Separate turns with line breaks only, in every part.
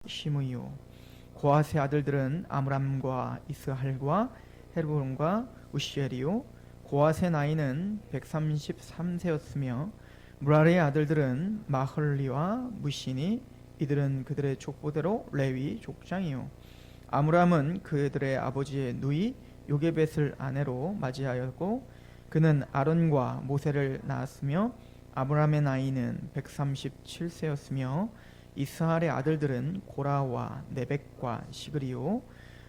시므이요. 고아세 아들들은 아므람과 이스할과 헤르본과 우시엘이요. 고아세 나이는 133세였으며 무라리의 아들들은 마흘리와 무시니 이들은 그들의 족보대로 레위 족장이요. 아므람은 그들의 아버지의 누이 요게벳을 아내로 맞이하였고 그는 아론과 모세를 낳았으며 아므람의 나이는 137세였으며 이스할의 아들들은 고라와 네벡과 시그리요.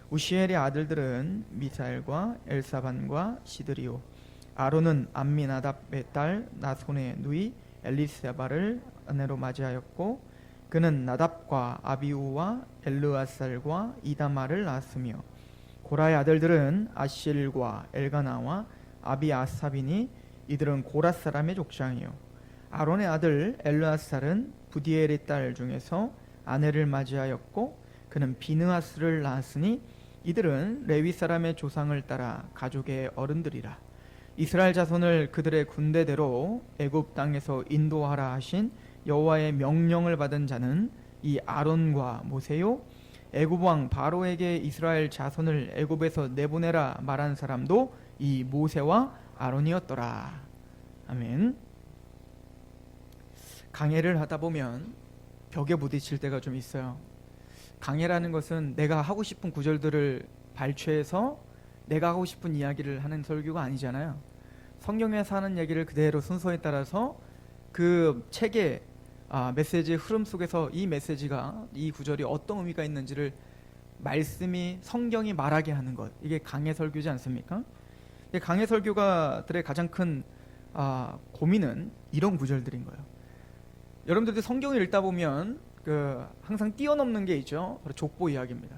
우시엘의 아들들은 미사엘과 엘사반과 시드리요. 아론은 암미나답의 딸 나손의 누이 엘리세바를 아내로 맞이하였고 그는 나답과 아비우와 엘르아살과 이다마를 낳았으며 고라의 아들들은 아실과 엘가나와 아비아삽이니 이들은 고라 사람의 족장이요. 아론의 아들 엘르아살은 부디엘의 딸 중에서 아내를 맞이하였고 그는 비느하스를 낳았으니 이들은 레위 사람의 조상을 따라 가족의 어른들이라. 이스라엘 자손을 그들의 군대대로 애굽 땅에서 인도하라 하신 여호와의 명령을 받은 자는 이 아론과 모세요. 애굽 왕 바로에게 이스라엘 자손을 애굽에서 내보내라 말한 사람도 이 모세와 아론이었더라. 아멘. 강해를 하다 보면 벽에 부딪힐 때가 좀 있어요. 강해라는 것은 내가 하고 싶은 구절들을 발췌해서 내가 하고 싶은 이야기를 하는 설교가 아니잖아요. 성경에서 하는 얘기를 그대로 순서에 따라서 그 책의 메시지의 흐름 속에서 이 메시지가, 이 구절이 어떤 의미가 있는지를 말씀이, 성경이 말하게 하는 것, 이게 강해 설교지 않습니까? 강해 설교가들의 가장 큰 고민은 이런 구절들인 거예요. 여러분들도 성경을 읽다 보면 항상 뛰어넘는 게 있죠. 바로 족보 이야기입니다.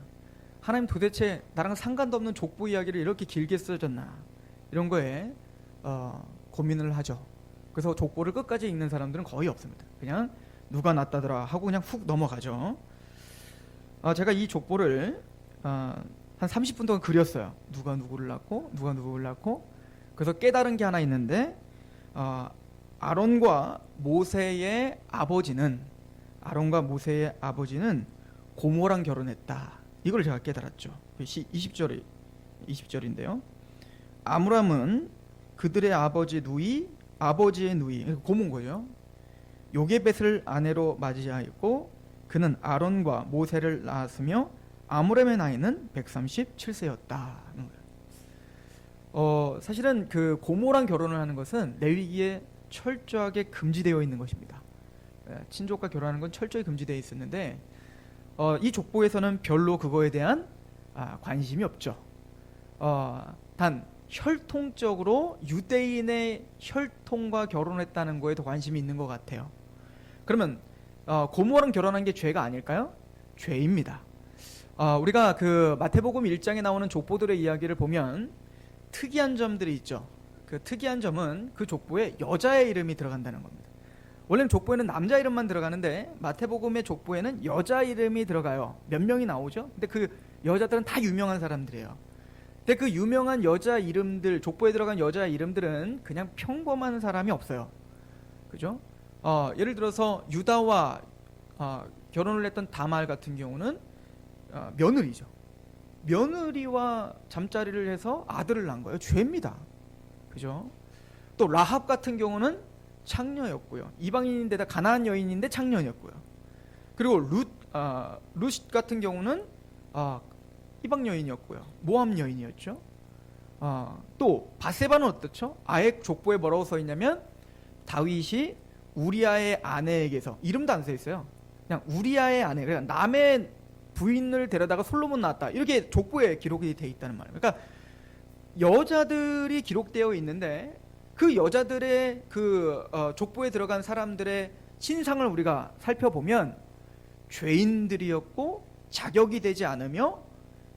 하나님 도대체 나랑 상관도 없는 족보 이야기를 이렇게 길게 써줬나, 이런 거에 고민을 하죠. 그래서 족보를 끝까지 읽는 사람들은 거의 없습니다. 그냥 누가 낳았다더라 하고 그냥 훅 넘어가죠. 제가 이 족보를 한 30분 동안 그렸어요. 누가 누구를 낳고 누가 누구를 낳고. 그래서 깨달은 게 하나 있는데 아론과 모세의 아버지는 고모랑 결혼했다. 이걸 제가 깨달았죠. 20절인데요. 아므람은 그들의 아버지의 누이, 고모인 거죠. 요게벳을 아내로 맞이하였고 그는 아론과 모세를 낳았으며 아므람의 나이는 137세였다. 사실은 그 고모랑 결혼을 하는 것은 레위기에 철저하게 금지되어 있는 것입니다. 친족과 결혼하는 건 철저히 금지되어 있었는데 이 족보에서는 별로 그거에 대한 관심이 없죠. 단 혈통적으로 유대인의 혈통과 결혼했다는 거에 더 관심이 있는 것 같아요. 그러면 고모랑 결혼한 게 죄가 아닐까요? 죄입니다. 우리가 그 마태복음 1장에 나오는 족보들의 이야기를 보면 특이한 점들이 있죠. 그 특이한 점은 그 족보에 여자의 이름이 들어간다는 겁니다. 원래는 족보에는 남자 이름만 들어가는데 마태복음의 족보에는 여자 이름이 들어가요. 몇 명이 나오죠? 근데 그 여자들은 다 유명한 사람들이에요. 근데 그 유명한 여자 이름들, 족보에 들어간 여자 이름들은 그냥 평범한 사람이 없어요. 그죠? 예를 들어서 유다와 결혼을 했던 다말 같은 경우는 며느리죠. 며느리와 잠자리를 해서 아들을 낳은 거예요. 죄입니다. 그죠? 또 라합 같은 경우는 창녀였고요. 이방인인데다 가나안 여인인데 창녀였고요. 그리고 룻 같은 경우는 이방 여인이었고요. 모함 여인이었죠. 또 바세바는 어떻죠? 아예 족보에 뭐라고 써 있냐면 다윗이 우리아의 아내에게서, 이름도 안 써 있어요. 그냥 우리아의 아내, 그러니까 남의 부인을 데려다가 솔로몬 낳았다, 이렇게 족보에 기록이 돼 있다는 말이에요. 그러니까 여자들이 기록되어 있는데 그 여자들의 족보에 들어간 사람들의 신상을 우리가 살펴보면 죄인들이었고 자격이 되지 않으며,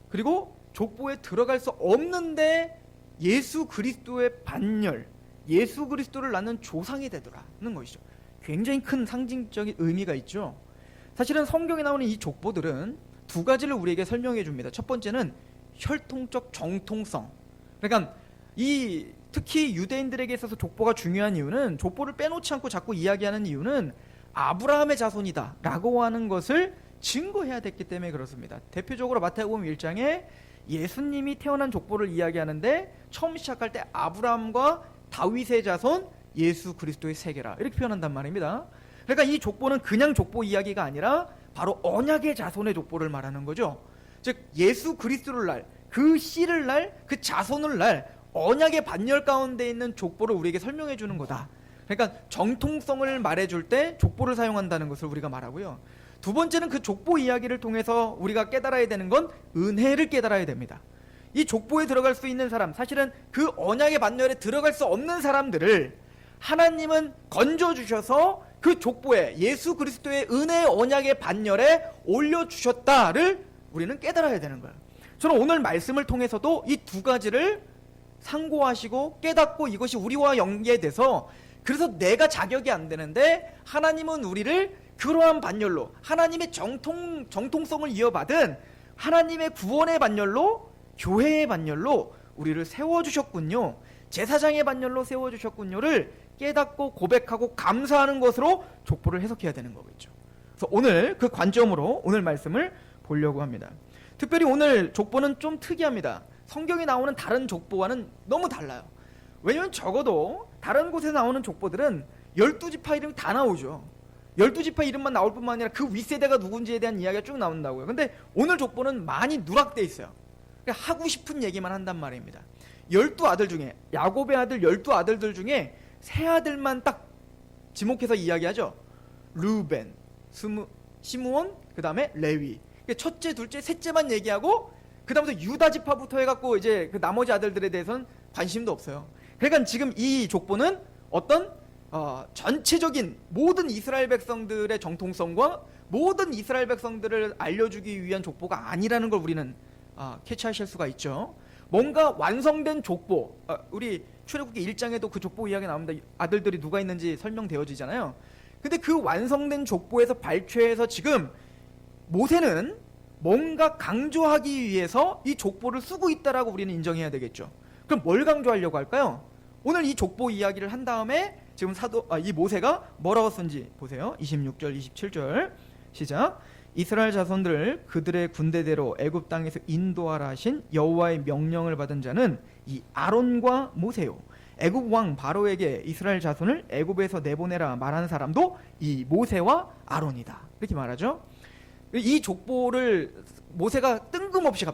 그리고 족보에 들어갈 수 없는데 예수 그리스도의 반열, 예수 그리스도를 낳는 조상이 되더라는 것이죠. 굉장히 큰 상징적인 의미가 있죠. 사실은 성경에 나오는 이 족보들은 두 가지를 우리에게 설명해 줍니다. 첫 번째는 혈통적 정통성. 그러니까 특히 유대인들에게 있어서 족보가 중요한 이유는, 족보를 빼놓지 않고 자꾸 이야기하는 이유는 아브라함의 자손이다 라고 하는 것을 증거해야 됐기 때문에 그렇습니다. 대표적으로 마태복음 1장에 예수님이 태어난 족보를 이야기하는데 처음 시작할 때 아브라함과 다윗의 자손 예수 그리스도의 세계라 이렇게 표현한단 말입니다. 그러니까 이 족보는 그냥 족보 이야기가 아니라 바로 언약의 자손의 족보를 말하는 거죠. 즉 예수 그리스도를 날, 그 씨를 날, 그 자손을 날 언약의 반열 가운데 있는 족보를 우리에게 설명해 주는 거다. 그러니까 정통성을 말해줄 때 족보를 사용한다는 것을 우리가 말하고요. 두 번째는 그 족보 이야기를 통해서 우리가 깨달아야 되는 건 은혜를 깨달아야 됩니다. 이 족보에 들어갈 수 있는 사람, 사실은 그 언약의 반열에 들어갈 수 없는 사람들을 하나님은 건져주셔서 그 족보에 예수 그리스도의 은혜의 언약의 반열에 올려주셨다를 우리는 깨달아야 되는 거예요. 저는 오늘 말씀을 통해서도 이 두 가지를 상고하시고 깨닫고 이것이 우리와 연계돼서 그래서 내가 자격이 안 되는데 하나님은 우리를 그러한 반열로 하나님의 정통성을 이어받은 하나님의 구원의 반열로 교회의 반열로 우리를 세워주셨군요. 제사장의 반열로 세워주셨군요를 깨닫고 고백하고 감사하는 것으로 족보를 해석해야 되는 거겠죠. 그래서 오늘 그 관점으로 오늘 말씀을 보려고 합니다. 특별히 오늘 족보는 좀 특이합니다. 성경에 나오는 다른 족보와는 너무 달라요. 왜냐하면 적어도 다른 곳에 나오는 족보들은 12지파 이름이 다 나오죠. 12지파 이름만 나올 뿐만 아니라 그 윗세대가 누군지에 대한 이야기가 쭉 나온다고요. 근데 오늘 족보는 많이 누락돼 있어요. 그러니까 하고 싶은 얘기만 한단 말입니다. 12아들 중에 야곱의 아들 12아들들 중에 세 아들만 딱 지목해서 이야기하죠. 르벤, 시므온, 그 다음에 레위. 첫째, 둘째, 셋째만 얘기하고 그 다음부터 유다 지파부터 해갖고 이제 그 나머지 아들들에 대해서는 관심도 없어요. 그러니까 지금 이 족보는 어떤 전체적인 모든 이스라엘 백성들의 정통성과 모든 이스라엘 백성들을 알려주기 위한 족보가 아니라는 걸 우리는 캐치하실 수가 있죠. 뭔가 완성된 족보, 우리 출애굽기 1장에도 그 족보 이야기 나옵니다. 아들들이 누가 있는지 설명되어지잖아요. 근데 그 완성된 족보에서 발췌해서 지금 모세는 뭔가 강조하기 위해서 이 족보를 쓰고 있다라고 우리는 인정해야 되겠죠. 그럼 뭘 강조하려고 할까요? 오늘 이 족보 이야기를 한 다음에 지금 이 모세가 뭐라고 쓴지 보세요. 26절, 27절 시작. 이스라엘 자손들을 그들의 군대대로 애굽 땅에서 인도하라 하신 여호와의 명령을 받은 자는 이 아론과 모세요. 애굽 왕 바로에게 이스라엘 자손을 애굽에서 내보내라 말하는 사람도 이 모세와 아론이다. 이렇게 말하죠. 이 족보를 모세가 뜬금없이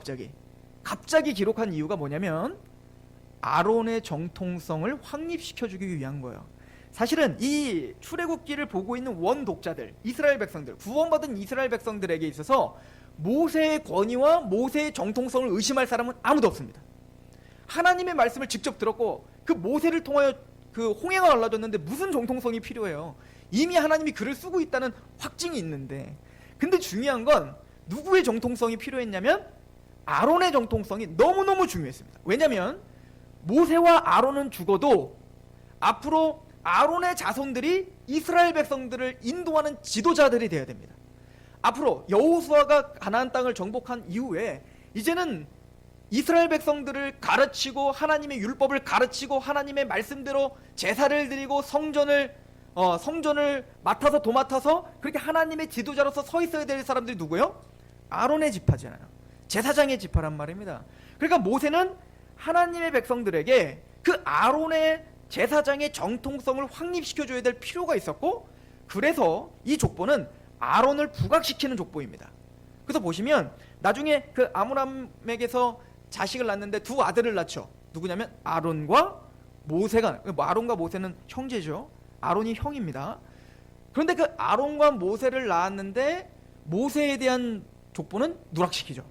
갑자기 기록한 이유가 뭐냐면 아론의 정통성을 확립시켜주기 위한 거예요. 사실은 이 출애굽기를 보고 있는 원독자들, 이스라엘 백성들, 구원받은 이스라엘 백성들에게 있어서 모세의 권위와 모세의 정통성을 의심할 사람은 아무도 없습니다. 하나님의 말씀을 직접 들었고 그 모세를 통하여 그 홍해가 갈라졌는데 무슨 정통성이 필요해요? 이미 하나님이 글을 쓰고 있다는 확증이 있는데, 근데 중요한 건 누구의 정통성이 필요했냐면 아론의 정통성이 너무너무 중요했습니다. 왜냐하면 모세와 아론은 죽어도 앞으로 아론의 자손들이 이스라엘 백성들을 인도하는 지도자들이 되어야 됩니다. 앞으로 여호수아가 가나안 땅을 정복한 이후에 이제는 이스라엘 백성들을 가르치고 하나님의 율법을 가르치고 하나님의 말씀대로 제사를 드리고 성전을 맡아서 도맡아서 그렇게 하나님의 지도자로서 서 있어야 될 사람들이 누구예요? 아론의 지파잖아요. 제사장의 지파란 말입니다. 그러니까 모세는 하나님의 백성들에게 그 아론의 제사장의 정통성을 확립시켜줘야 될 필요가 있었고, 그래서 이 족보는 아론을 부각시키는 족보입니다. 그래서 보시면 나중에 그 아므람에게서 자식을 낳는데 두 아들을 낳죠. 누구냐면 아론과 모세가, 아론과 모세는 형제죠. 아론이 형입니다. 그런데 그 아론과 모세를 낳았는데 모세에 대한 족보는 누락시키죠.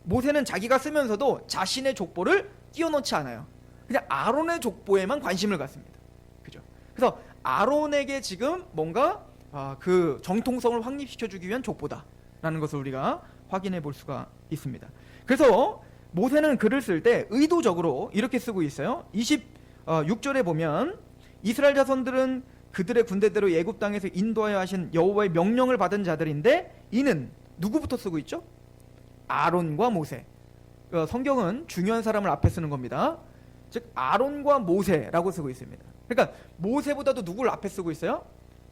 모세는 자기가 쓰면서도 자신의 족보를 끼워넣지 않아요. 그냥 아론의 족보에만 관심을 갖습니다. 그죠? 그래서 아론에게 지금 뭔가 그 정통성을 확립시켜주기 위한 족보다라는 것을 우리가 확인해 볼 수가 있습니다. 그래서 모세는 글을 쓸 때 의도적으로 이렇게 쓰고 있어요. 26절에 보면 이스라엘 자손들은 그들의 군대대로 애굽 땅에서 인도하여 하신 여호와의 명령을 받은 자들인데, 이는 누구부터 쓰고 있죠? 아론과 모세. 성경은 중요한 사람을 앞에 쓰는 겁니다. 즉 아론과 모세라고 쓰고 있습니다. 그러니까 모세보다도 누구를 앞에 쓰고 있어요?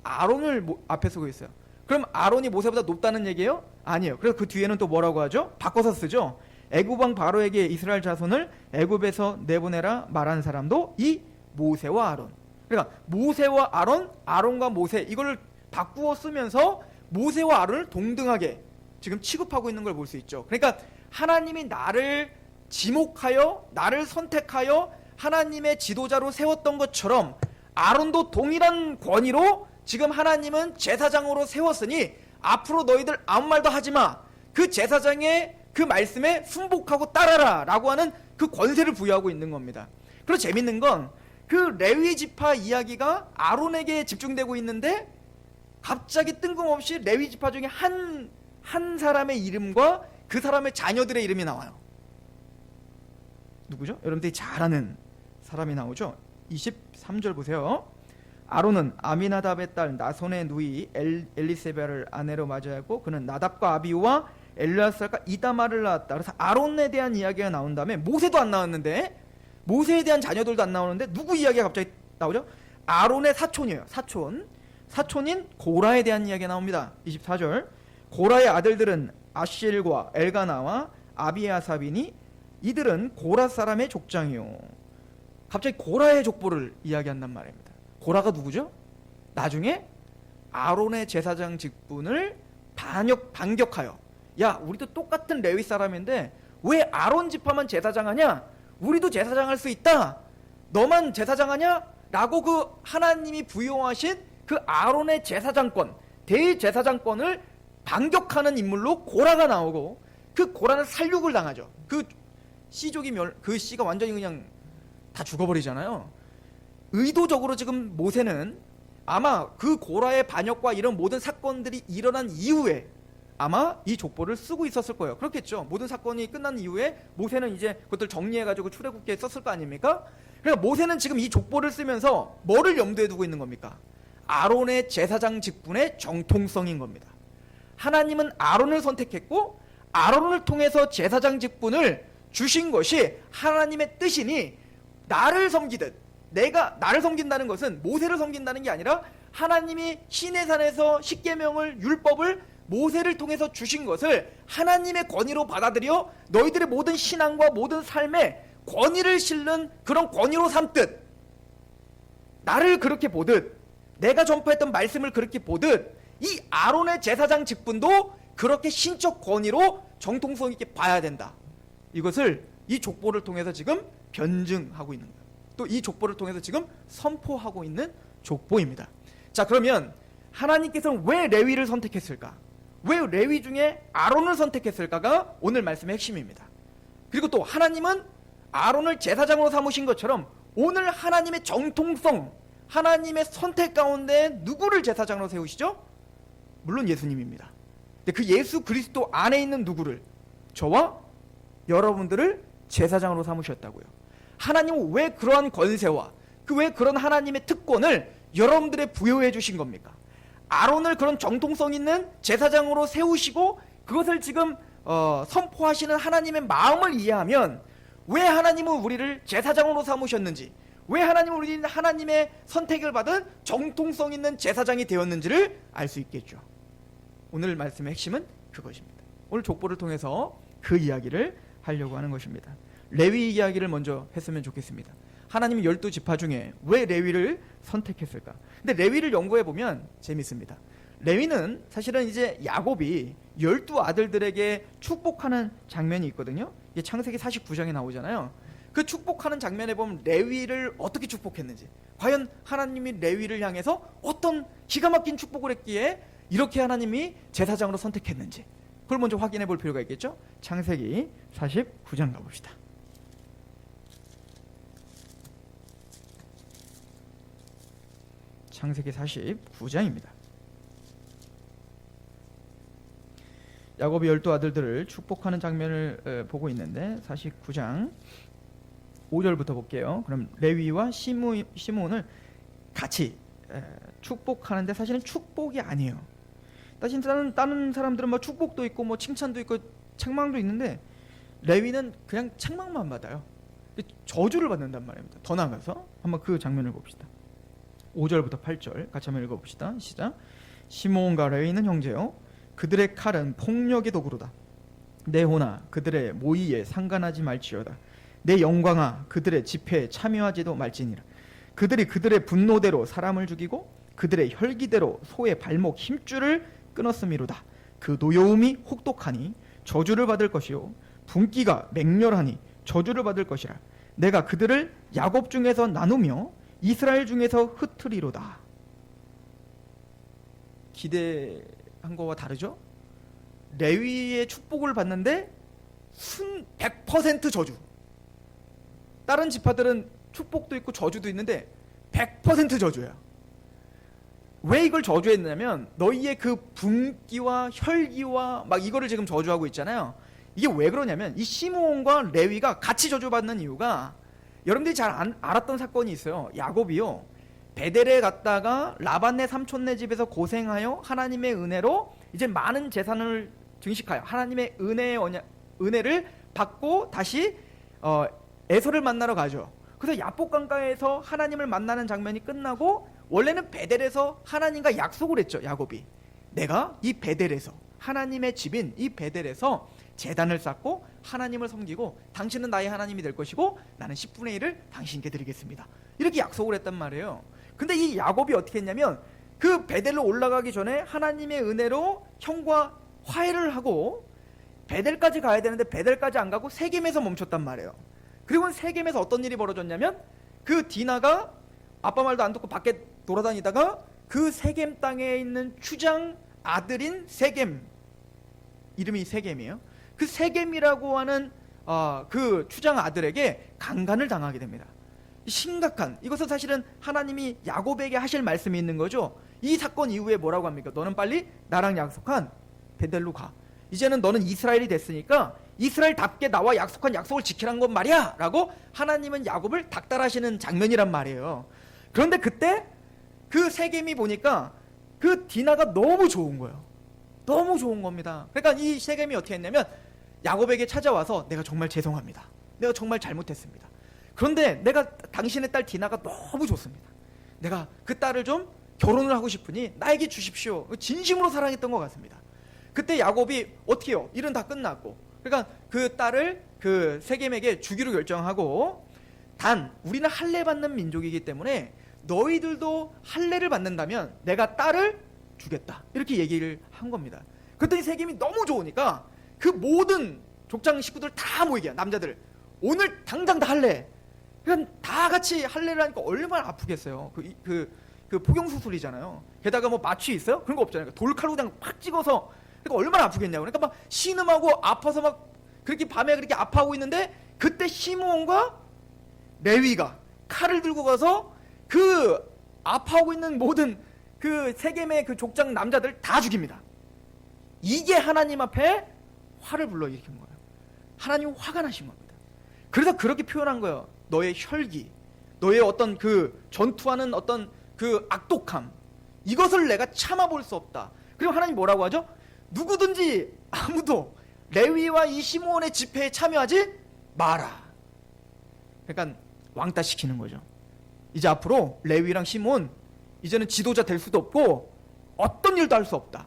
아론을 앞에 쓰고 있어요. 그럼 아론이 모세보다 높다는 얘기예요? 아니에요. 그래서 그 뒤에는 또 뭐라고 하죠? 바꿔서 쓰죠. 애굽 왕 바로에게 이스라엘 자손을 애굽에서 내보내라 말한 사람도 이 모세와 아론. 그러니까 모세와 아론, 아론과 모세, 이걸 바꾸어 쓰면서 모세와 아론을 동등하게 지금 취급하고 있는 걸 볼 수 있죠. 그러니까 하나님이 나를 지목하여 나를 선택하여 하나님의 지도자로 세웠던 것처럼 아론도 동일한 권위로 지금 하나님은 제사장으로 세웠으니 앞으로 너희들 아무 말도 하지마, 그 제사장의 그 말씀에 순복하고 따라라 라고 하는 그 권세를 부여하고 있는 겁니다. 그리고 재밌는 건 그 레위 지파 이야기가 아론에게 집중되고 있는데 갑자기 뜬금없이 레위 지파 중에 한 사람의 이름과 그 사람의 자녀들의 이름이 나와요. 누구죠? 여러분들이 잘 아는 사람이 나오죠. 23절 보세요. 아론은 아미나답의 딸 나손의 누이 엘리세벨을 아내로 맞이하고 그는 나답과 아비우와 엘르아살과 이다말을 낳았다. 그래서 아론에 대한 이야기가 나온 다음에 모세도 안 나왔는데, 모세에 대한 자녀들도 안 나오는데 누구 이야기가 갑자기 나오죠? 아론의 사촌이에요. 사촌인 고라에 대한 이야기가 나옵니다. 24절. 고라의 아들들은 아실과 엘가나와 아비아삽이니 이들은 고라 사람의 족장이요. 갑자기 고라의 족보를 이야기한단 말입니다. 고라가 누구죠? 나중에 아론의 제사장 직분을 반격하여, 야 우리도 똑같은 레위 사람인데 왜 아론 지파만 제사장 하냐? 우리도 제사장 할 수 있다. 너만 제사장 하냐? 라고 그 하나님이 부여하신 그 아론의 제사장권, 대제사장권을 반격하는 인물로 고라가 나오고, 그 고라는 살육을 당하죠. 그 그 씨가 완전히 그냥 다 죽어버리잖아요. 의도적으로 지금 모세는 아마 그 고라의 반역과 이런 모든 사건들이 일어난 이후에 아마 이 족보를 쓰고 있었을 거예요. 그렇겠죠. 모든 사건이 끝난 이후에 모세는 이제 그것들 정리해가지고 출애굽기에 썼을 거 아닙니까? 그러니까 모세는 지금 이 족보를 쓰면서 뭐를 염두에 두고 있는 겁니까? 아론의 제사장 직분의 정통성인 겁니다. 하나님은 아론을 선택했고 아론을 통해서 제사장 직분을 주신 것이 하나님의 뜻이니, 나를 섬기듯, 내가 나를 섬긴다는 것은 모세를 섬긴다는 게 아니라 하나님이 시내산에서 십계명을, 율법을 모세를 통해서 주신 것을 하나님의 권위로 받아들여 너희들의 모든 신앙과 모든 삶에 권위를 실는 그런 권위로 삼듯, 나를 그렇게 보듯, 내가 전파했던 말씀을 그렇게 보듯 이 아론의 제사장 직분도 그렇게 신적 권위로 정통성 있게 봐야 된다. 이것을 이 족보를 통해서 지금 변증하고 있는 거예요. 또 이 족보를 통해서 지금 선포하고 있는 족보입니다. 자, 그러면 하나님께서는 왜 레위를 선택했을까? 왜 레위 중에 아론을 선택했을까가 오늘 말씀의 핵심입니다. 그리고 또 하나님은 아론을 제사장으로 삼으신 것처럼 오늘 하나님의 정통성, 하나님의 선택 가운데 누구를 제사장으로 세우시죠? 물론 예수님입니다. 근데 그 예수 그리스도 안에 있는 누구를, 저와 여러분들을 제사장으로 삼으셨다고요. 하나님은 왜 그러한 권세와 왜 그런 하나님의 특권을 여러분들에 부여해 주신 겁니까? 아론을 그런 정통성 있는 제사장으로 세우시고 그것을 지금 선포하시는 하나님의 마음을 이해하면 왜 하나님은 우리를 제사장으로 삼으셨는지, 왜 하나님은 우리는 하나님의 선택을 받은 정통성 있는 제사장이 되었는지를 알 수 있겠죠. 오늘 말씀의 핵심은 그것입니다. 오늘 족보를 통해서 그 이야기를 하려고 하는 것입니다. 레위 이야기를 먼저 했으면 좋겠습니다. 하나님이 12지파 중에 왜 레위를 선택했을까? 근데 레위를 연구해 보면 재밌습니다. 레위는 사실은 이제 야곱이 12아들들에게 축복하는 장면이 있거든요. 이게 창세기 49장에 나오잖아요. 그 축복하는 장면에 보면 레위를 어떻게 축복했는지, 과연 하나님이 레위를 향해서 어떤 기가 막힌 축복을 했기에 이렇게 하나님이 제사장으로 선택했는지, 그걸 먼저 확인해 볼 필요가 있겠죠. 창세기 49장 가봅시다. 창세기 49장입니다. 야곱이 12아들들을 축복하는 장면을 보고 있는데 49장 5절부터 볼게요. 그럼 레위와 시므온을 같이 축복하는데 사실은 축복이 아니에요. 다른 사람들은 뭐 축복도 있고 뭐 칭찬도 있고 책망도 있는데 레위는 그냥 책망만 받아요. 저주를 받는단 말입니다. 더 나아가서 한번 그 장면을 봅시다. 5절부터 8절 같이 한번 읽어봅시다. 시작. 시므온과 레위는 형제요 그들의 칼은 폭력의 도구로다. 내 호나 그들의 모의에 상관하지 말지어다. 내 영광아 그들의 집회에 참여하지도 말지니라. 그들이 그들의 분노대로 사람을 죽이고 그들의 혈기대로 소의 발목 힘줄을 끊었음이로다. 그 노여움이 혹독하니 저주를 받을 것이요 분기가 맹렬하니 저주를 받을 것이라. 내가 그들을 야곱 중에서 나누며 이스라엘 중에서 흩으리로다. 기대한 거와 다르죠? 레위의 축복을 받는데 100% 저주. 다른 지파들은 축복도 있고 저주도 있는데 100% 저주야. 왜 이걸 저주했냐면 너희의 그 분기와 혈기와 막 이거를 지금 저주하고 있잖아요. 이게 왜 그러냐면 이 시므온과 레위가 같이 저주받는 이유가 여러분들이 잘 알았던 사건이 있어요. 야곱이요 베델에 갔다가 라반네 삼촌네 집에서 고생하여 하나님의 은혜로 이제 많은 재산을 증식하여 하나님의 은혜를 받고 다시 에서를 만나러 가죠. 그래서 야복 강가에서 하나님을 만나는 장면이 끝나고 원래는 베델에서 하나님과 약속을 했죠. 야곱이 내가 이 베델에서 하나님의 집인 이 베델에서 제단을 쌓고 하나님을 섬기고 당신은 나의 하나님이 될 것이고 나는 10분의 1을 당신께 드리겠습니다. 이렇게 약속을 했단 말이에요. 근데 이 야곱이 어떻게 했냐면 그 베델로 올라가기 전에 하나님의 은혜로 형과 화해를 하고 베델까지 가야 되는데 베델까지 안 가고 세겜에서 멈췄단 말이에요. 그리고 세겜에서 어떤 일이 벌어졌냐면 그 디나가 아빠 말도 안 듣고 밖에 돌아다니다가 그 세겜 땅에 있는 추장 아들인 세겜, 이름이 세겜이에요. 그 세겜이라고 하는 그 추장 아들에게 강간을 당하게 됩니다. 심각한, 이것은 사실은 하나님이 야곱에게 하실 말씀이 있는 거죠. 이 사건 이후에 뭐라고 합니까? 너는 빨리 나랑 약속한 베델로 가. 이제는 너는 이스라엘이 됐으니까 이스라엘답게 나와 약속한 약속을 지키라는 건 말이야 라고 하나님은 야곱을 닥달하시는 장면이란 말이에요. 그런데 그때 그 세겜이 보니까 그 디나가 너무 좋은 거예요. 너무 좋은 겁니다. 그러니까 이 세겜이 어떻게 했냐면 야곱에게 찾아와서 내가 정말 죄송합니다. 내가 정말 잘못했습니다. 그런데 내가 당신의 딸 디나가 너무 좋습니다. 내가 그 딸을 좀 결혼을 하고 싶으니 나에게 주십시오. 진심으로 사랑했던 것 같습니다. 그때 야곱이 어떻게 해요? 일은 다 끝났고 그러니까 그 딸을 그 세겜에게 주기로 결정하고 단 우리는 할례 받는 민족이기 때문에 너희들도 할례를 받는다면 내가 딸을 주겠다 이렇게 얘기를 한 겁니다. 그랬더니 세겜이 너무 좋으니까 그 모든 족장 식구들 다 모이게 남자들 오늘 당장 다 할례. 그러니까 다 같이 할례를 하니까 얼마나 아프겠어요. 그 포경수술이잖아요. 게다가 뭐 마취 있어요? 그런 거 없잖아요. 돌칼로 그냥 팍 찍어서 그러니까 얼마나 아프겠냐고. 그러니까 막 신음하고 아파서 막 그렇게 밤에 그렇게 아파하고 있는데 그때 시므온과 레위가 칼을 들고 가서 그 아파하고 있는 모든 그 세겜의 그 족장 남자들 다 죽입니다. 이게 하나님 앞에 화를 불러일으킨 거예요. 하나님 화가 나신 겁니다. 그래서 그렇게 표현한 거예요. 너의 혈기, 너의 어떤 그 전투하는 어떤 그 악독함, 이것을 내가 참아볼 수 없다. 그리고 하나님 뭐라고 하죠? 누구든지 아무도 레위와 이 시므온의 집회에 참여하지 마라. 그러니까 왕따 시키는 거죠. 이제 앞으로 레위랑 시므온 이제는 지도자 될 수도 없고 어떤 일도 할 수 없다.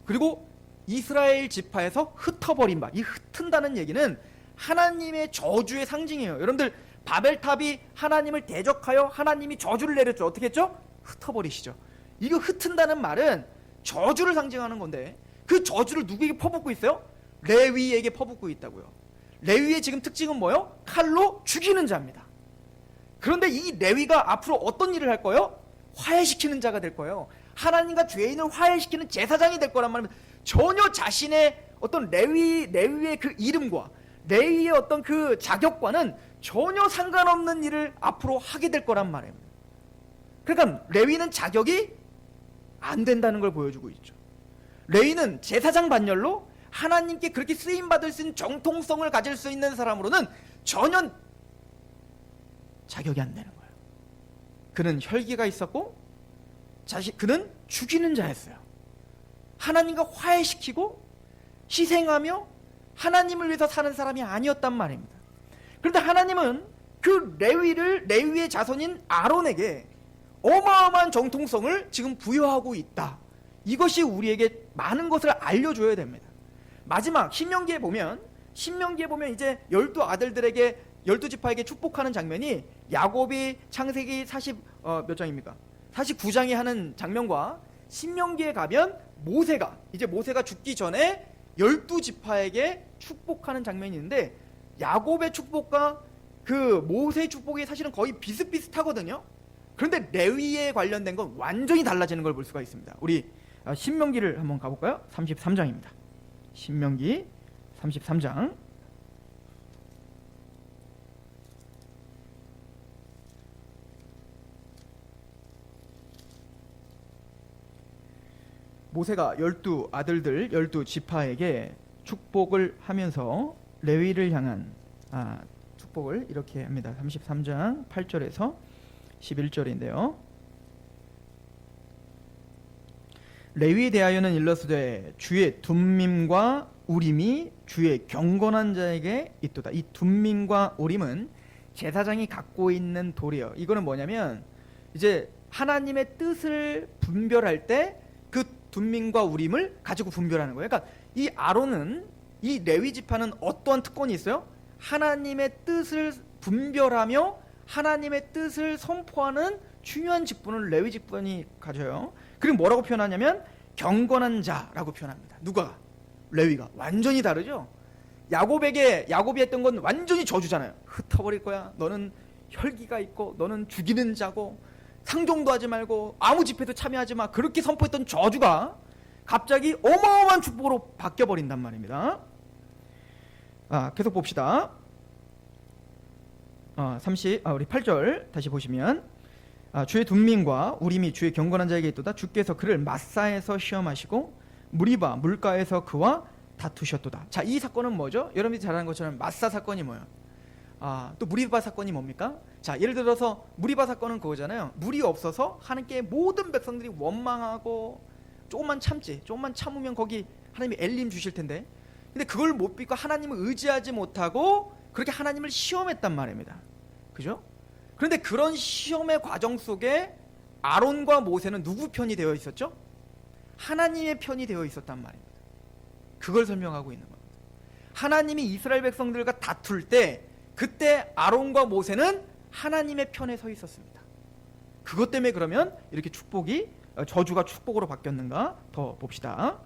그리고 이스라엘 지파에서 흩어버린 바, 이 흩은다는 얘기는 하나님의 저주의 상징이에요. 여러분들 바벨탑이 하나님을 대적하여 하나님이 저주를 내렸죠. 어떻게 했죠? 흩어버리시죠. 이거 흩은다는 말은 저주를 상징하는 건데 그 저주를 누구에게 퍼붓고 있어요? 레위에게 퍼붓고 있다고요. 레위의 지금 특징은 뭐예요? 칼로 죽이는 자입니다. 그런데 이 레위가 앞으로 어떤 일을 할 거예요? 화해시키는 자가 될 거예요. 하나님과 죄인을 화해시키는 제사장이 될 거란 말입니다. 전혀 자신의 어떤 레위의 그 이름과 레위의 어떤 그 자격과는 전혀 상관없는 일을 앞으로 하게 될 거란 말입니다. 그러니까 레위는 자격이 안 된다는 걸 보여주고 있죠. 레위는 제사장 반열로 하나님께 그렇게 쓰임받을 수 있는 정통성을 가질 수 있는 사람으로는 전혀 자격이 안 되는 거예요. 그는 혈기가 있었고 그는 죽이는 자였어요. 하나님과 화해시키고 희생하며 하나님을 위해서 사는 사람이 아니었단 말입니다. 그런데 하나님은 그 레위의 자손인 아론에게 어마어마한 정통성을 지금 부여하고 있다. 이것이 우리에게 많은 것을 알려줘야 됩니다. 마지막 신명기에 보면 이제 12아들들에게 12지파에게 축복하는 장면이 야곱이 창세기 몇 장입니까? 49장에 하는 장면과 신명기에 가면 모세가 죽기 전에 12지파에게 축복하는 장면이 있는데, 야곱의 축복과 그 모세의 축복이 사실은 거의 비슷비슷하거든요. 그런데 레위에 관련된 건 완전히 달라지는 걸 볼 수가 있습니다. 우리 신명기를 한번 가볼까요? 33장입니다. 신명기 33장. 모세가 12아들들 12지파에게 축복을 하면서 레위를 향한 축복을 이렇게 합니다. 33장 8절에서 11절인데요. 레위에 대하여는 일러스되 주의 둠밈과 우림이 주의 경건한 자에게 있도다. 이 둠밈과 우림은 제사장이 갖고 있는 돌이에요. 이거는 뭐냐면 이제 하나님의 뜻을 분별할 때 그 둠밈과 우림을 가지고 분별하는 거예요. 그러니까 이 아론은, 이 레위 지파는 어떠한 특권이 있어요? 하나님의 뜻을 분별하며 하나님의 뜻을 선포하는 중요한 직분을 레위 직분이 가져요. 그리고 뭐라고 표현하냐면 경건한 자라고 표현합니다. 누가? 레위가. 완전히 다르죠. 야곱이 했던 건 완전히 저주잖아요. 흩어버릴 거야. 너는 혈기가 있고 너는 죽이는 자고 상종도 하지 말고 아무 집회도 참여하지 마. 그렇게 선포했던 저주가 갑자기 어마어마한 축복으로 바뀌어버린단 말입니다. 계속 봅시다. 우리 8절 다시 보시면 주의 둠밈과 우림이 주의 경건한 자에게 있도다. 주께서 그를 마사에서 시험하시고 무리바 물가에서 그와 다투셨도다. 자, 이 사건은 뭐죠? 여러분들이 잘 아는 것처럼 마사 사건이 뭐예요? 또 무리바 사건이 뭡니까? 자, 예를 들어서 무리바 사건은 그거잖아요. 물이 없어서 하나님께 모든 백성들이 원망하고 조금만 참으면 거기 하나님이 엘림 주실 텐데, 근데 그걸 못 믿고 하나님을 의지하지 못하고 그렇게 하나님을 시험했단 말입니다. 그죠? 그런데 그런 시험의 과정 속에 아론과 모세는 누구 편이 되어 있었죠? 하나님의 편이 되어 있었단 말입니다. 그걸 설명하고 있는 겁니다. 하나님이 이스라엘 백성들과 다툴 때 그때 아론과 모세는 하나님의 편에 서 있었습니다. 그것 때문에 그러면 이렇게 저주가 축복으로 바뀌었는가 더 봅시다.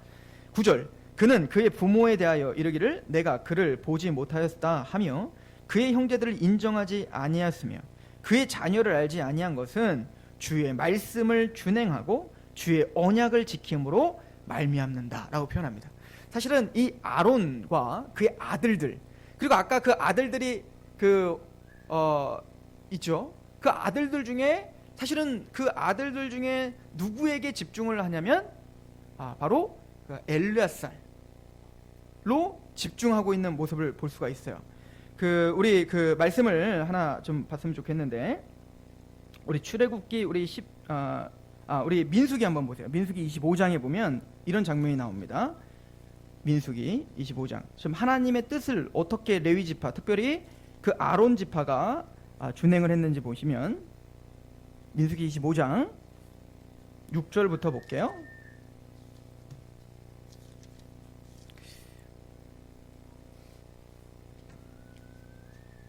9절, 그는 그의 부모에 대하여 이르기를 내가 그를 보지 못하였다 하며 그의 형제들을 인정하지 아니하였으며 그의 자녀를 알지 아니한 것은 주의 말씀을 준행하고 주의 언약을 지킴으로 말미암는다라고 표현합니다. 사실은 이 아론과 그의 아들들, 그리고 아까 그 아들들이 있죠. 그 아들들 중에 사실은 그 아들들 중에 누구에게 집중을 하냐면 바로 엘르앗살로 집중하고 있는 모습을 볼 수가 있어요. 우리 말씀을 하나 좀 봤으면 좋겠는데, 우리 출애굽기 우리 민수기 한번 보세요. 민수기 25장에 보면 이런 장면이 나옵니다. 민수기 25장. 지금 하나님의 뜻을 어떻게 레위 지파, 특별히 그 아론 지파가 준행을 했는지 보시면 민수기 25장 6절부터 볼게요.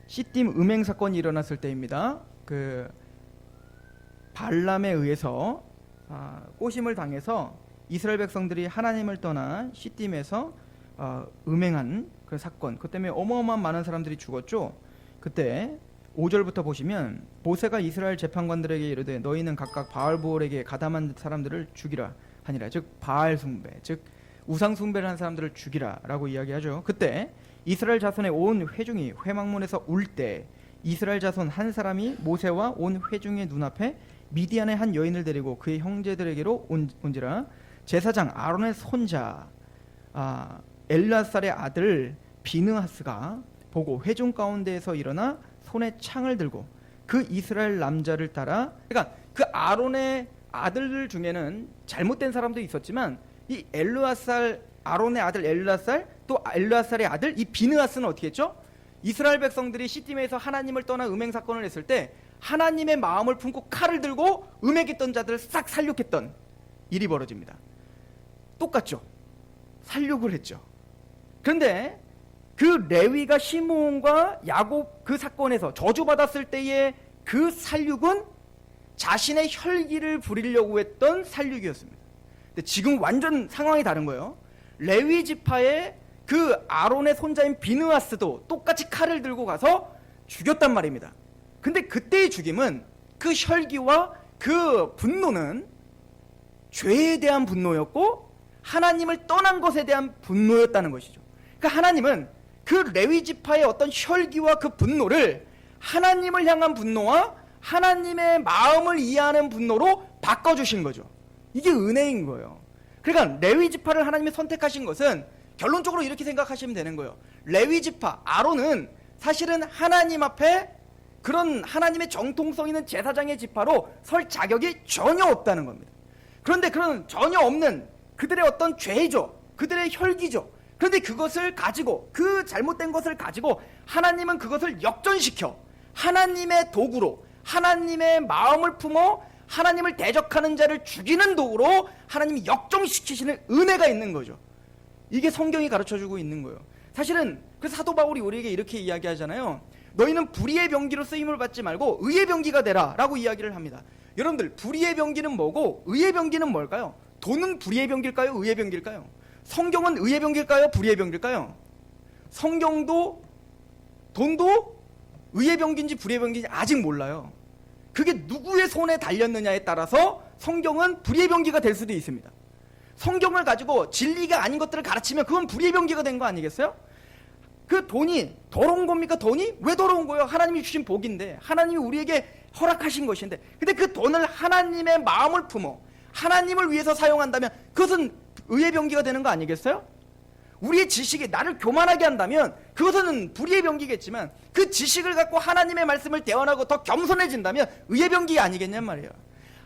시딤 음행 사건이 일어났을 때입니다. 발람에 의해서 꼬심을 당해서 이스라엘 백성들이 하나님을 떠나 시딤에서 음행한 그 사건, 그 때문에 어마어마한 많은 사람들이 죽었죠. 그때 5절부터 보시면 모세가 이스라엘 재판관들에게 이르되 너희는 각각 바알보올에게 가담한 사람들을 죽이라 하니라. 즉 바알 숭배, 즉 우상 숭배를 한 사람들을 죽이라 라고 이야기하죠. 그때 이스라엘 자손의 온 회중이 회막문에서 울 때 이스라엘 자손 한 사람이 모세와 온 회중의 눈앞에 미디안의 한 여인을 데리고 그의 형제들에게로 온지라. 제사장 아론의 손자 엘르앗살의 아들 비느하스가 보고 회중 가운데에서 일어나 손에 창을 들고 그 이스라엘 남자를 따라, 그러니까 그 아론의 아들들 중에는 잘못된 사람도 있었지만 이 아론의 아들 엘르앗살, 또 엘르앗살의 아들 이 비느하스는 어떻게 했죠? 이스라엘 백성들이 시딤에서 하나님을 떠나 음행 사건을 했을 때 하나님의 마음을 품고 칼을 들고 음행했던 자들을 싹 살육했던 일이 벌어집니다.
똑같죠. 살육을 했죠. 그런데 그 레위가 시므온과 야곱 그 사건에서 저주받았을 때의 그 살육은 자신의 혈기를 부리려고 했던 살육이었습니다. 근데 지금 완전 상황이 다른 거예요. 레위 지파의 그 아론의 손자인 비느하스도 똑같이 칼을 들고 가서 죽였단 말입니다. 근데 그때의 죽임은 그 혈기와 그 분노는 죄에 대한 분노였고 하나님을 떠난 것에 대한 분노였다는 것이죠. 그러니까 하나님은 그 레위 지파의 어떤 혈기와 그 분노를 하나님을 향한 분노와 하나님의 마음을 이해하는 분노로 바꿔주신 거죠. 이게 은혜인 거예요. 그러니까 레위 지파를 하나님이 선택하신 것은 결론적으로 이렇게 생각하시면 되는 거예요. 레위 지파 아론은 사실은 하나님 앞에 그런 하나님의 정통성 있는 제사장의 지파로 설 자격이 전혀 없다는 겁니다. 그런데 그런 전혀 없는 그들의 어떤 죄죠, 그들의 혈기죠. 그런데 그것을 가지고, 그 잘못된 것을 가지고 하나님은 그것을 역전시켜 하나님의 도구로, 하나님의 마음을 품어 하나님을 대적하는 자를 죽이는 도구로 하나님이 역전시키시는 은혜가 있는 거죠. 이게 성경이 가르쳐주고 있는 거예요. 사실은 그 사도 바울이 우리에게 이렇게 이야기하잖아요. 너희는 불의의 병기로 쓰임을 받지 말고 의의 병기가 되라 라고 이야기를 합니다. 여러분들, 불의의 병기는 뭐고 의의 병기는 뭘까요? 돈은 불의의 병기일까요? 의의 병기일까요? 성경은 의의 병기일까요? 불의의 병기일까요? 성경도 돈도 의의 병기인지 불의의 병기인지 아직 몰라요. 그게 누구의 손에 달렸느냐에 따라서 성경은 불의의 병기가 될 수도 있습니다. 성경을 가지고 진리가 아닌 것들을 가르치면 그건 불의의 병기가 된 거 아니겠어요? 그 돈이 더러운 겁니까? 돈이 왜 더러운 거예요? 하나님이 주신 복인데, 하나님이 우리에게 허락하신 것인데, 근데 그 돈을 하나님의 마음을 품어 하나님을 위해서 사용한다면 그것은 의의 병기가 되는 거 아니겠어요? 우리의 지식이 나를 교만하게 한다면 그것은 불의의 병기겠지만, 그 지식을 갖고 하나님의 말씀을 대언하고 더 겸손해진다면 의의 병기가 아니겠냔 말이에요.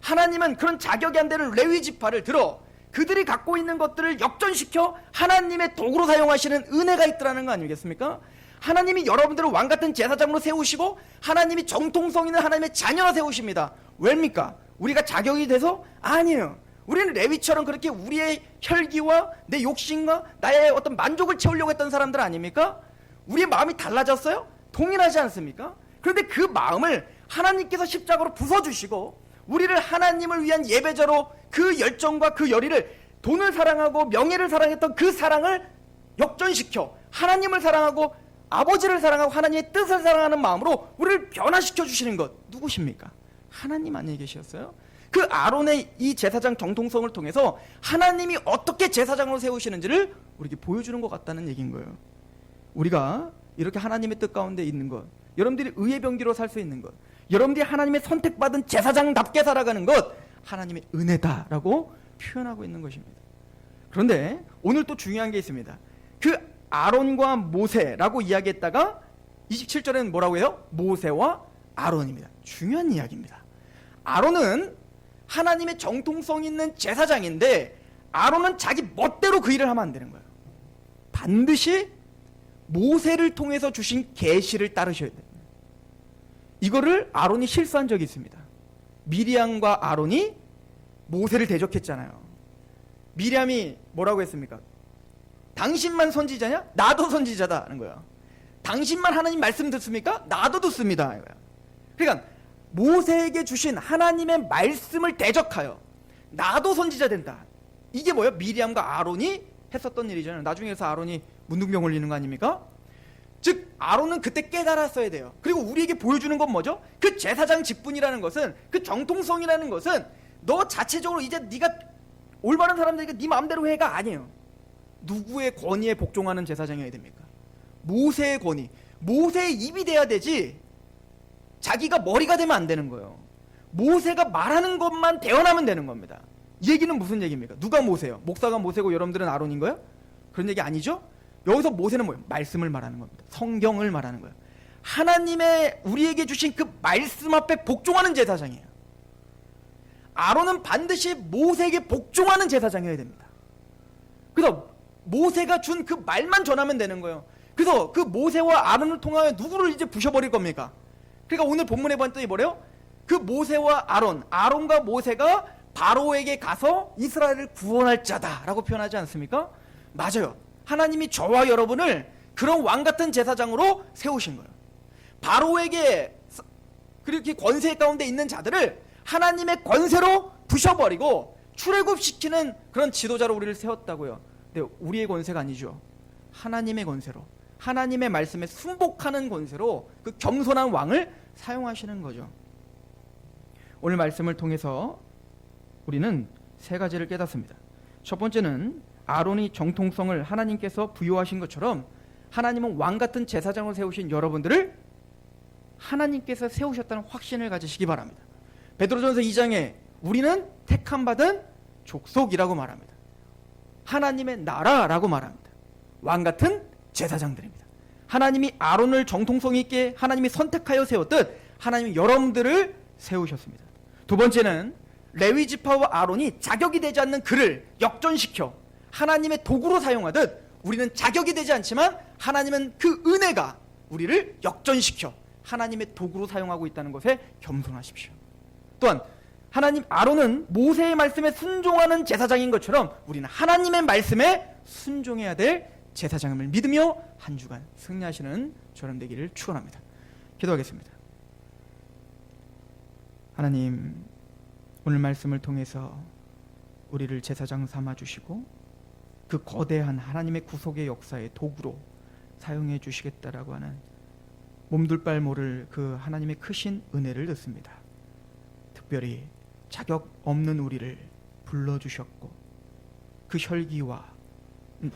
하나님은 그런 자격이 안 되는 레위 지파를 들어 그들이 갖고 있는 것들을 역전시켜 하나님의 도구로 사용하시는 은혜가 있더라는 거 아니겠습니까? 하나님이 여러분들을 왕같은 제사장으로 세우시고 하나님이 정통성 있는 하나님의 자녀로 세우십니다. 왜입니까? 우리가 자격이 돼서? 아니에요. 우리는 레위처럼 그렇게 우리의 혈기와 내 욕심과 나의 어떤 만족을 채우려고 했던 사람들 아닙니까? 우리의 마음이 달라졌어요? 동일하지 않습니까? 그런데 그 마음을 하나님께서 십자가로 부숴주시고 우리를 하나님을 위한 예배자로 그 열정과 그 열의를, 돈을 사랑하고 명예를 사랑했던 그 사랑을 역전시켜 하나님을 사랑하고 아버지를 사랑하고 하나님의 뜻을 사랑하는 마음으로 우리를 변화시켜 주시는 것, 누구십니까? 하나님 아니에 계셨어요? 그 아론의 이 제사장 정통성을 통해서 하나님이 어떻게 제사장으로 세우시는지를 우리에게 보여주는 것 같다는 얘기인 거예요. 우리가 이렇게 하나님의 뜻 가운데 있는 것, 여러분들이 의의 병기로 살 수 있는 것, 여러분들이 하나님의 선택받은 제사장답게 살아가는 것, 하나님의 은혜다라고 표현하고 있는 것입니다. 그런데 오늘 또 중요한 게 있습니다. 그 아론과 모세라고 이야기했다가 27절에는 뭐라고 해요? 모세와 아론입니다. 중요한 이야기입니다. 아론은 하나님의 정통성 있는 제사장인데 아론은 자기 멋대로 그 일을 하면 안 되는 거예요. 반드시 모세를 통해서 주신 계시를 따르셔야 돼요. 이거를 아론이 실수한 적이 있습니다. 미리암과 아론이 모세를 대적했잖아요. 미리암이 뭐라고 했습니까? 당신만 선지자냐? 나도 선지자다 하는 거야. 당신만 하나님 말씀 듣습니까? 나도 듣습니다. 그러니까 모세에게 주신 하나님의 말씀을 대적하여 나도 선지자 된다. 이게 뭐예요? 미리암과 아론이 했었던 일이잖아요. 나중에서 아론이 문둥병 걸리는 거 아닙니까? 즉 아론은 그때 깨달았어야 돼요. 그리고 우리에게 보여주는 건 뭐죠? 그 제사장 직분이라는 것은, 그 정통성이라는 것은 너 자체적으로 이제 네가 올바른 사람들에게 네 마음대로 해가 아니에요. 누구의 권위에 복종하는 제사장이어야 됩니까? 모세의 권위, 모세의 입이 돼야 되지 자기가 머리가 되면 안 되는 거예요. 모세가 말하는 것만 대언하면 되는 겁니다. 이 얘기는 무슨 얘기입니까? 누가 모세예요? 목사가 모세고 여러분들은 아론인 거예요? 그런 얘기 아니죠? 여기서 모세는 뭐예요? 말씀을 말하는 겁니다. 성경을 말하는 거예요. 하나님의 우리에게 주신 그 말씀 앞에 복종하는 제사장이에요. 아론은 반드시 모세에게 복종하는 제사장이어야 됩니다. 그래서 모세가 준 그 말만 전하면 되는 거예요. 그래서 그 모세와 아론을 통하여 누구를 이제 부셔버릴 겁니까? 그러니까 오늘 본문에 봤더니 뭐래요? 그 모세와 아론, 아론과 모세가 바로에게 가서 이스라엘을 구원할 자다라고 표현하지 않습니까? 맞아요. 하나님이 저와 여러분을 그런 왕 같은 제사장으로 세우신 거예요. 바로에게 그렇게 권세 가운데 있는 자들을 하나님의 권세로 부셔버리고 출애굽시키는 그런 지도자로 우리를 세웠다고요. 근데 우리의 권세가 아니죠. 하나님의 권세로, 하나님의 말씀에 순복하는 권세로 그 겸손한 왕을 사용하시는 거죠. 오늘 말씀을 통해서 우리는 세 가지를 깨닫습니다. 첫 번째는 아론이 정통성을 하나님께서 부여하신 것처럼 하나님은 왕 같은 제사장을 세우신 여러분들을 하나님께서 세우셨다는 확신을 가지시기 바랍니다. 베드로전서 2장에 우리는 택함 받은 족속이라고 말합니다. 하나님의 나라라고 말합니다. 왕 같은 제사장들입니다. 하나님이 아론을 정통성 있게 하나님이 선택하여 세웠듯 하나님이 여러분들을 세우셨습니다. 두 번째는 레위 지파와 아론이 자격이 되지 않는 그를 역전시켜 하나님의 도구로 사용하듯 우리는 자격이 되지 않지만 하나님은 그 은혜가 우리를 역전시켜 하나님의 도구로 사용하고 있다는 것에 겸손하십시오. 또한 하나님 아론은 모세의 말씀에 순종하는 제사장인 것처럼 우리는 하나님의 말씀에 순종해야 될 제사장임을 믿으며 한 주간 승리하시는 저런 되기를 축원합니다. 기도하겠습니다. 하나님, 오늘 말씀을 통해서 우리를 제사장 삼아 주시고 그 거대한 하나님의 구속의 역사의 도구로 사용해 주시겠다라고 하는 몸둘 바를 모를 그 하나님의 크신 은혜를 듣습니다. 특별히 자격 없는 우리를 불러주셨고 그 혈기와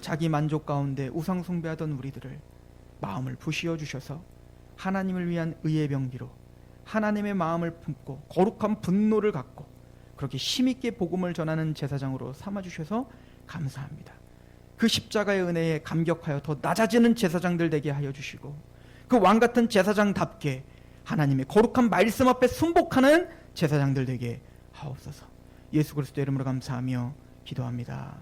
자기 만족 가운데 우상 숭배하던 우리들을 마음을 부시어 주셔서 하나님을 위한 의의 병기로 하나님의 마음을 품고 거룩한 분노를 갖고 그렇게 힘있게 복음을 전하는 제사장으로 삼아주셔서 감사합니다. 그 십자가의 은혜에 감격하여 더 낮아지는 제사장들 되게 하여 주시고 그 왕같은 제사장답게 하나님의 거룩한 말씀 앞에 순복하는 제사장들 되게 하옵소서. 예수 그리스도 이름으로 감사하며 기도합니다.